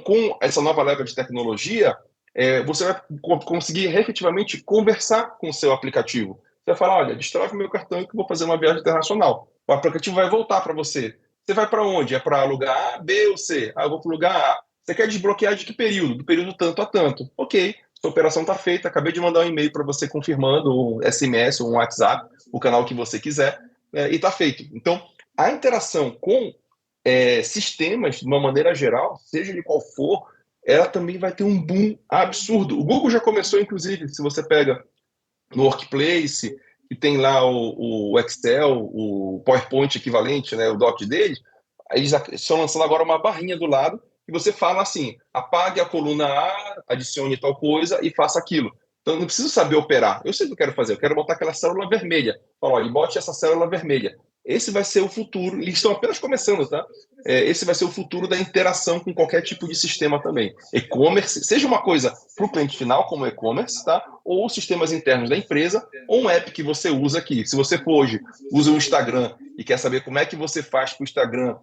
com essa nova leva de tecnologia, você vai conseguir efetivamente conversar com o seu aplicativo. Você vai falar, olha, destrave meu cartão que eu vou fazer uma viagem internacional. O aplicativo vai voltar para você. Você vai para onde? É para lugar A, B ou C? Ah, eu vou para o lugar A. Você quer desbloquear de que período? Do período tanto a tanto. Ok, sua operação está feita. Acabei de mandar um e-mail para você confirmando, um SMS ou um WhatsApp, o canal que você quiser, e está feito. Então, a interação com sistemas, de uma maneira geral, seja de qual for, ela também vai ter um boom absurdo. O Google já começou, inclusive, se você pega no Workplace, que tem lá o Excel, o PowerPoint equivalente, né, o doc deles, eles estão lançando agora uma barrinha do lado e você fala assim, apague a coluna A, adicione tal coisa e faça aquilo. Então, eu não preciso saber operar. Eu sei o que eu quero fazer. Eu quero botar aquela célula vermelha. Fala, olha, bote essa célula vermelha. Esse vai ser o futuro. Eles estão apenas começando, tá? Esse vai ser o futuro da interação com qualquer tipo de sistema também. E-commerce, seja uma coisa para o cliente final, como e-commerce, tá? Ou sistemas internos da empresa, ou um app que você usa aqui. Se você for hoje, usa o Instagram e quer saber como é que você faz para o Instagram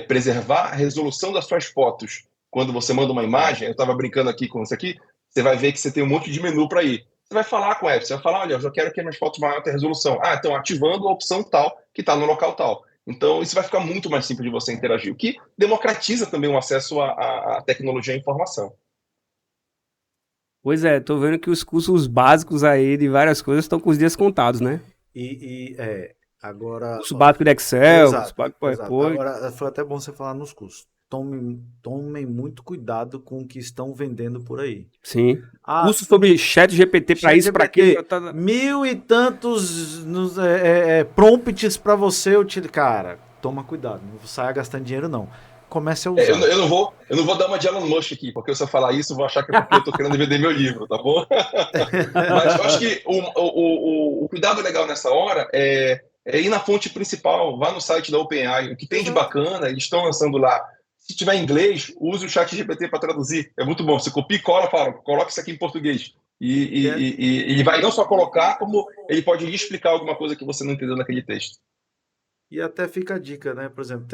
preservar a resolução das suas fotos quando você manda uma imagem, eu estava brincando aqui com isso aqui, você vai ver que você tem um monte de menu para ir. Você vai falar com o app, você vai falar, olha, eu já quero que minhas fotos vão alta resolução. Ah, então ativando a opção tal, que está no local tal. Então, isso vai ficar muito mais simples de você interagir, o que democratiza também o acesso à tecnologia e à informação. Pois é, tô vendo que os cursos básicos aí de várias coisas estão com os dias contados, né? Agora, Curso básico de Excel, curso exato, básico de exato. PowerPoint. Agora, foi até bom você falar nos custos. Tomem muito cuidado com o que estão vendendo por aí. Sim. Ah, Curso sobre chat GPT para isso, para aquilo. ChatGPT, 1.000 e tantos prompts para você utilizar. Cara, toma cuidado, não saia gastando dinheiro não. Comece a Eu, usar. eu não vou dar uma de Elon Musk aqui, porque se eu falar isso, eu vou achar que é porque eu estou querendo vender meu livro, tá bom? Mas eu acho que o cuidado legal nessa hora é ir na fonte principal, vá no site da OpenAI. O que tem de Exato. bacana, eles estão lançando lá. Se tiver em inglês, use o chat GPT para traduzir. É muito bom. Você copia e cola, fala, coloca isso aqui em português. E ele vai não só colocar, como ele pode lhe explicar alguma coisa que você não entendeu naquele texto. E até fica a dica, né? Por exemplo,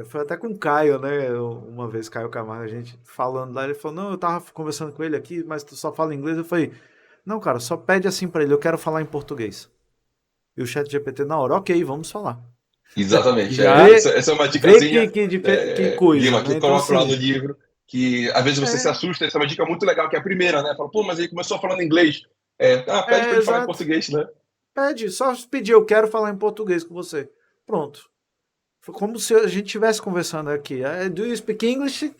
foi até com o Caio, né? Uma vez, Caio Camargo, a gente falando lá, ele falou, não, eu tava conversando com ele aqui, mas tu só fala inglês. Eu falei, não, cara, só pede assim pra ele, eu quero falar em português. E o chat GPT na hora, ok, vamos falar. Exatamente. Já Essa é uma Vê dicasinha, que coisa, Guima, que né? eu Então, coloco lá no assim, livro, que às vezes você se é, assusta, essa é uma dica muito legal, que é a primeira, né? Fala, pô, mas ele começou falando inglês. Pede para ele falar em exato. português, né? Pede, só pedir, eu quero falar em português com você. Pronto. Foi como se a gente estivesse conversando aqui. Do you speak English?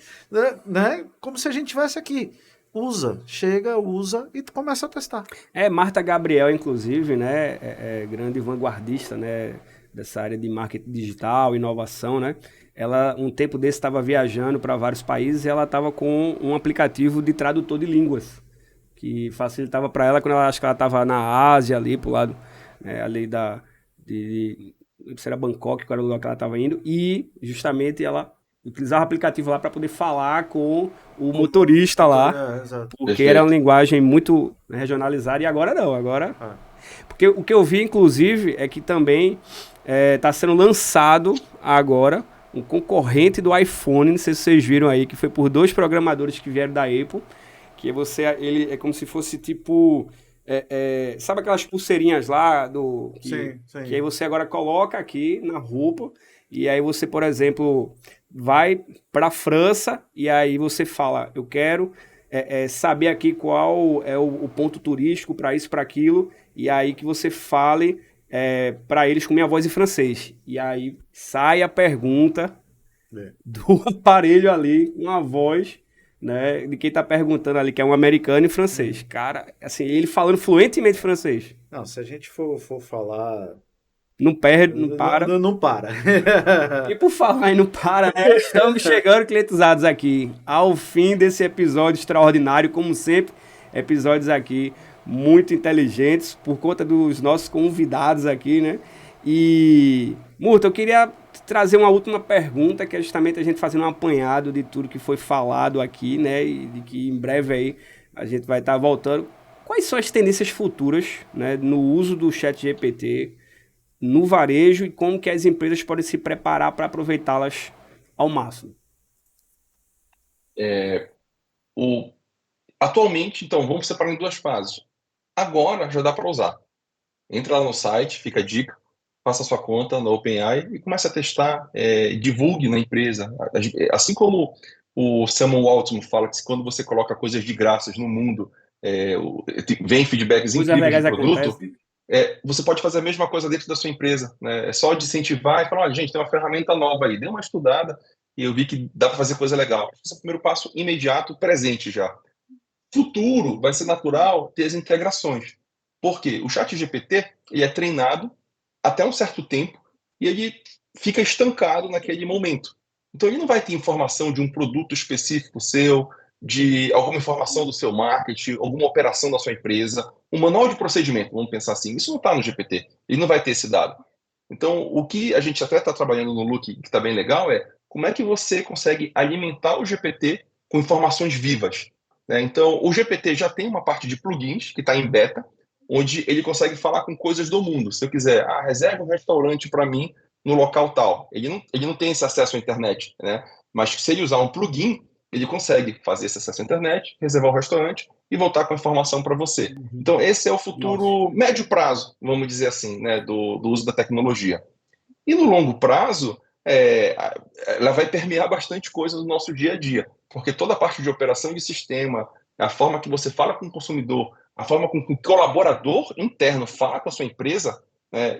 Né? Como se a gente estivesse aqui. Usa, chega, usa e tu começa a testar. Marta Gabriel, inclusive, né, é grande vanguardista, né, dessa área de marketing digital, inovação, né? Ela, um tempo desse, estava viajando para vários países e ela estava com um aplicativo de tradutor de línguas, que facilitava para ela quando ela acho que ela estava na Ásia, ali, pro lado, né, ali não sei se era Bangkok, qual era o lugar que ela estava indo, e justamente ela utilizava o aplicativo lá para poder falar com o motorista lá, Exato. porque era uma Perfeito. linguagem muito regionalizada e agora não, agora... Ah, Porque o que eu vi, inclusive, é que também está sendo lançado agora um concorrente do iPhone, não sei se vocês viram aí, que foi por dois programadores que vieram da Apple, que ele é como se fosse tipo... sabe aquelas pulseirinhas lá sim, que aí sim. você agora coloca aqui na roupa e aí você, por exemplo, vai para a França e aí você fala, eu quero saber aqui qual é o ponto turístico para isso, para aquilo, e aí que você fale para eles com minha voz em francês. E aí sai a pergunta É. do aparelho ali, com a voz, né, de quem tá perguntando ali, que é um americano em francês. Cara, assim, ele falando fluentemente francês. Não, se a gente for falar. Não perde, não para. Não para. E por falar em não para, né? Estamos chegando, clientizados, aqui ao fim desse episódio extraordinário, como sempre, episódios aqui muito inteligentes por conta dos nossos convidados aqui, né? E, Murta, eu queria trazer uma última pergunta, que é justamente a gente fazendo um apanhado de tudo que foi falado aqui, né? E de que em breve aí a gente vai estar voltando. Quais são as tendências futuras, né, no uso do chat GPT no varejo e como que as empresas podem se preparar para aproveitá-las ao máximo? O, Atualmente, então, vamos separar em duas fases. Agora já dá para usar. Entra lá no site, fica a dica, faça a sua conta no OpenAI e comece a testar, divulgue na empresa. Assim como o Samuel Altman fala que quando você coloca coisas de graças no mundo, vem feedbacks Coisas incríveis de legais produto, acontecem. você pode fazer a mesma coisa dentro da sua empresa, né? É só de incentivar e falar, olha, gente, tem uma ferramenta nova aí, dê uma estudada e eu vi que dá para fazer coisa legal. Esse é o primeiro passo imediato, presente já. Futuro vai ser natural ter as integrações. Por quê? O chat GPT ele é treinado até um certo tempo e ele fica estancado naquele momento. Então ele não vai ter informação de um produto específico seu, de alguma informação do seu marketing, alguma operação da sua empresa, um manual de procedimento, vamos pensar assim. Isso não está no GPT, ele não vai ter esse dado. Então, o que a gente até está trabalhando no Look, que está bem legal, é como é que você consegue alimentar o GPT com informações vivas, né? Então, o GPT já tem uma parte de plugins que está em beta, onde ele consegue falar com coisas do mundo. Se eu quiser, reserva um restaurante para mim no local tal. Ele não tem esse acesso à internet, né? Mas se ele usar um plugin, ele consegue fazer esse acesso à internet, reservar o restaurante e voltar com a informação para você. Então, esse é o Nossa. futuro médio prazo, vamos dizer assim, né, do uso da tecnologia. E no longo prazo, ela vai permear bastante coisa no nosso dia a dia, porque toda a parte de operação de sistema, a forma que você fala com o consumidor, a forma com que o colaborador interno fala com a sua empresa,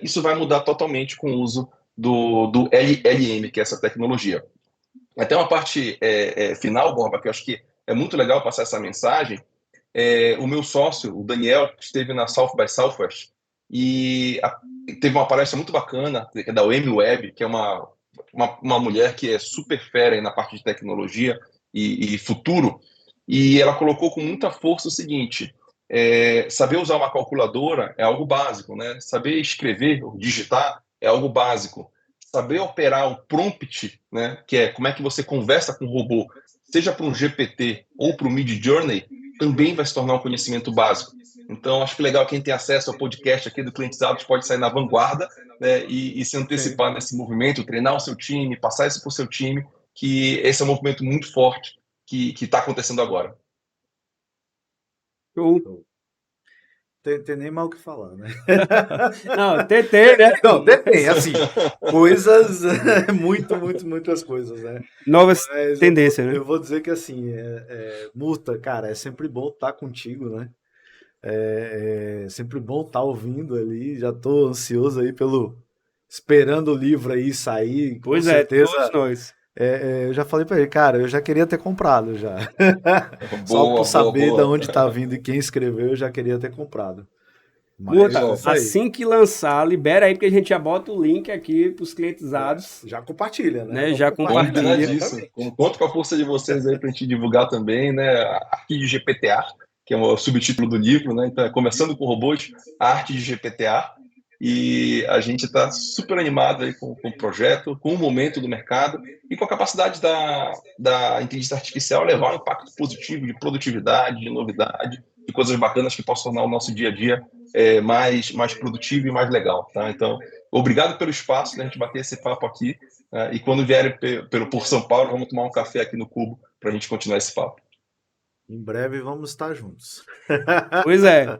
isso vai mudar totalmente com o uso do LLM, que é essa tecnologia. Até uma parte final, Borba, que eu acho que é muito legal passar essa mensagem. O meu sócio, o Daniel, esteve na South by Southwest e teve uma palestra muito bacana da Amy Webb, que é uma mulher que é super fera aí na parte de tecnologia e futuro, e ela colocou com muita força o seguinte: saber usar uma calculadora é algo básico, né? Saber escrever, ou digitar, é algo básico. Saber operar o prompt, né? Que é como é que você conversa com o robô, seja para um GPT ou para o Mid Journey, também vai se tornar um conhecimento básico. Então, acho que legal quem tem acesso ao podcast aqui do Clientizados pode sair na vanguarda, né, e se antecipar nesse movimento, treinar o seu time, passar isso para o seu time, que esse é um movimento muito forte que está acontecendo agora. Tem nem mal o que falar, né? Não, tentei, né? Não, tem, assim, coisas, muitas coisas, né? Novas Mas tendências, né? eu vou dizer que, assim, Murta, cara, é sempre bom estar contigo, né? É sempre bom estar ouvindo ali, já tô ansioso aí esperando o livro aí sair, com Pois certeza. Todos nós. Eu já falei pra ele, cara, eu já queria ter comprado já. Só por saber de onde tá vindo e quem escreveu, eu já queria ter comprado. Murta, assim que lançar, libera aí, porque a gente já bota o link aqui pros clientizados. Já compartilha, né? Já compartilha. Conto com a força de vocês aí pra gente divulgar também, né? A arte de GPTA, que é o subtítulo do livro, né? Então, começando com robôs, a arte de GPTA. E a gente está super animado aí com o projeto, com o momento do mercado e com a capacidade da inteligência artificial levar um impacto positivo de produtividade, de novidade, de coisas bacanas que possam tornar o nosso dia a dia mais produtivo e mais legal. Tá? Então, obrigado pelo espaço, né, a gente bater esse papo aqui. E quando vierem por São Paulo, vamos tomar um café aqui no Cubo para a gente continuar esse papo. Em breve vamos estar juntos. Pois é.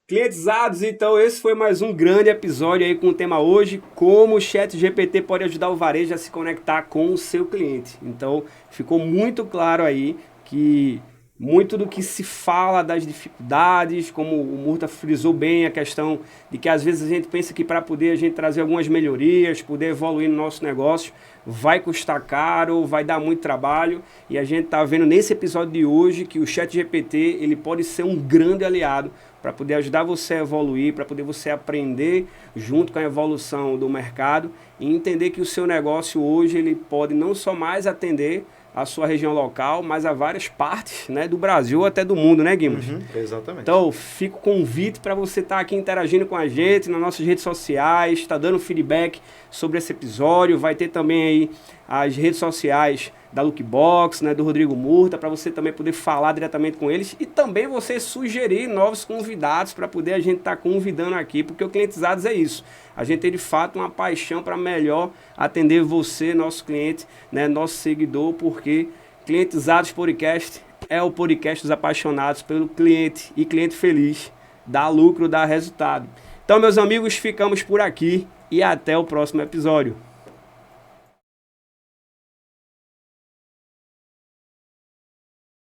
Clientizados, então esse foi mais um grande episódio aí com o tema hoje, como o ChatGPT pode ajudar o varejo a se conectar com o seu cliente. Então ficou muito claro aí que muito do que se fala das dificuldades, como o Murta frisou bem a questão de que às vezes a gente pensa que para poder a gente trazer algumas melhorias, poder evoluir no nosso negócio, vai custar caro, vai dar muito trabalho, e a gente está vendo nesse episódio de hoje que o ChatGPT ele pode ser um grande aliado para poder ajudar você a evoluir, para poder você aprender junto com a evolução do mercado e entender que o seu negócio hoje ele pode não só mais atender a sua região local, mas a várias partes, né, do Brasil até do mundo, né, Guimos? Exatamente. Então, fica o convite para você estar aqui interagindo com a gente nas nossas redes sociais, está dando feedback sobre esse episódio, vai ter também aí as redes sociais da Lookbox, né, do Rodrigo Murta, para você também poder falar diretamente com eles e também você sugerir novos convidados para poder a gente estar convidando aqui, porque o Clientizados é isso. A gente tem de fato uma paixão para melhor atender você, nosso cliente, né, nosso seguidor, porque Clientizados Podcast é o podcast dos apaixonados pelo cliente e cliente feliz, dá lucro, dá resultado. Então, meus amigos, ficamos por aqui e até o próximo episódio.